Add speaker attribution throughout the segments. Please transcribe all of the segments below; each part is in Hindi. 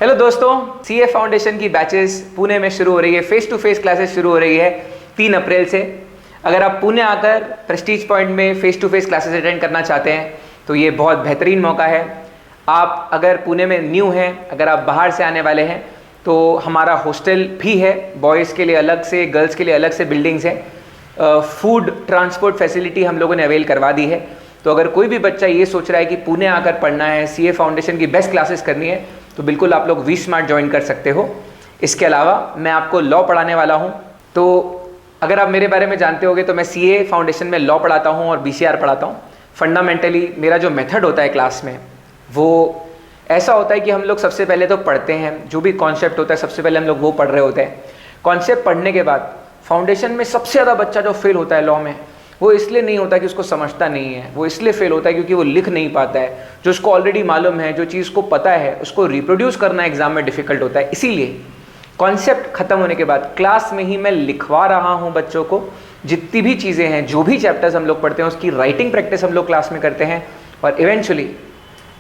Speaker 1: हेलो दोस्तों, सीए फाउंडेशन की बैचेस पुणे में शुरू हो रही है। फेस टू फेस क्लासेस शुरू हो रही है 3 अप्रैल से। अगर आप पुणे आकर प्रेस्टीज पॉइंट में face to face classes attend करना चाहते हैं तो ये बहुत बेहतरीन मौका है। आप अगर पुणे में न्यू हैं, अगर आप बाहर से आने वाले हैं तो हमारा हॉस्टल भी है, बॉयज़ के लिए अलग से, गर्ल्स के लिए अलग से बिल्डिंग्स हैं। फूड ट्रांसपोर्ट फैसिलिटी हम लोगों ने अवेल करवा दी है। तो अगर कोई भी बच्चा ये सोच रहा है कि पुणे आकर पढ़ना है, सीए फाउंडेशन की बेस्ट क्लासेस करनी है, तो बिल्कुल आप लोग वी स्मार्ट ज्वाइन कर सकते हो। इसके अलावा मैं आपको लॉ पढ़ाने वाला हूँ। तो अगर आप मेरे बारे में जानते होगे तो मैं सीए फाउंडेशन में लॉ पढ़ाता हूँ और बीसीआर पढ़ाता हूँ। फंडामेंटली मेरा जो मेथड होता है क्लास में वो ऐसा होता है कि हम लोग सबसे पहले तो पढ़ते हैं, जो भी कॉन्सेप्ट होता है सबसे पहले हम लोग वो पढ़ रहे होते हैं। कॉन्सेप्ट पढ़ने के बाद फाउंडेशन में सबसे ज़्यादा बच्चा जो फेल होता है लॉ में, वो इसलिए नहीं होता कि उसको समझता नहीं है, वो इसलिए फेल होता है क्योंकि वो लिख नहीं पाता है। जो उसको ऑलरेडी मालूम है, जो चीज़ को पता है, उसको रिप्रोड्यूस करना एग्जाम में डिफिकल्ट होता है। इसीलिए कॉन्सेप्ट खत्म होने के बाद क्लास में ही मैं लिखवा रहा हूँ बच्चों को। जितनी भी चीज़ें हैं, जो भी चैप्टर्स हम लोग पढ़ते हैं, उसकी राइटिंग प्रैक्टिस हम लोग क्लास में करते हैं। और इवेंचुअली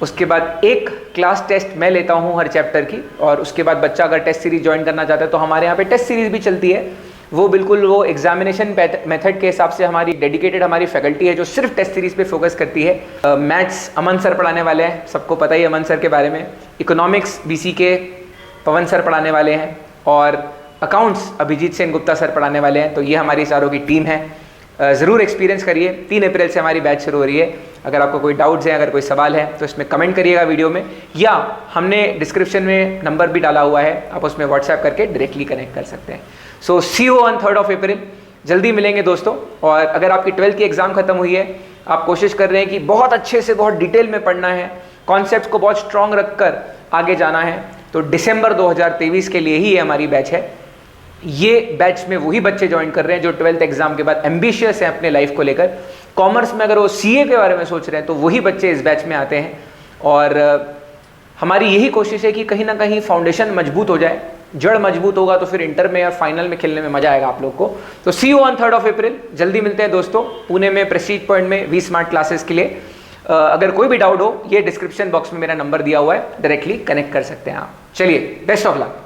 Speaker 1: उसके बाद एक क्लास टेस्ट मैं लेता हूँ हर चैप्टर की। और उसके बाद बच्चा अगर टेस्ट सीरीज ज्वाइन करना चाहता है तो हमारे यहाँ पे टेस्ट सीरीज भी चलती है। वो बिल्कुल वो एग्जामिनेशन मेथड के हिसाब से हमारी डेडिकेटेड हमारी फैकल्टी है जो सिर्फ टेस्ट सीरीज पे फोकस करती है। मैथ्स अमन सर पढ़ाने वाले हैं, सबको पता ही अमन सर के बारे में। इकोनॉमिक्स बीसी के पवन सर पढ़ाने वाले हैं और अकाउंट्स अभिजीत सेन गुप्ता सर पढ़ाने वाले हैं। तो ये हमारी चारों की टीम है। ज़रूर एक्सपीरियंस करिए। 3 अप्रैल से हमारी बैच शुरू हो रही है। अगर आपको कोई डाउट्स हैं, अगर कोई सवाल है तो इसमें कमेंट करिएगा वीडियो में, या हमने डिस्क्रिप्शन में नंबर भी डाला हुआ है, आप उसमें व्हाट्सएप करके डायरेक्टली कनेक्ट कर सकते हैं। So see you on 3rd of April। जल्दी मिलेंगे दोस्तों। और अगर आपकी 12th की एग्ज़ाम खत्म हुई है, आप कोशिश कर रहे हैं कि बहुत अच्छे से बहुत डिटेल में पढ़ना है, कॉन्सेप्ट को बहुत स्ट्रॉन्ग रखकर आगे जाना है, तो दिसंबर 2023 के लिए ही ये हमारी बैच है। ये बैच में वही बच्चे ज्वाइन कर रहे हैं जो 12th एग्जाम के बाद एम्बिशियस हैं अपने लाइफ को लेकर। कॉमर्स में अगर वो सीए के बारे में सोच रहे हैं तो वही बच्चे इस बैच में आते हैं। और हमारी यही कोशिश है कि कहीं ना कहीं फाउंडेशन मजबूत हो जाए। जड़ मजबूत होगा तो फिर इंटर में और फाइनल में खेलने में मजा आएगा आप लोग को। तो see you on 3rd of April। जल्दी मिलते हैं दोस्तों पुणे में प्रेस्टीज पॉइंट में वी स्मार्ट क्लासेस के लिए। अगर कोई भी डाउट हो, ये डिस्क्रिप्शन बॉक्स में मेरा नंबर दिया हुआ है, डायरेक्टली कनेक्ट कर सकते हैं आप। चलिए, बेस्ट ऑफ लक।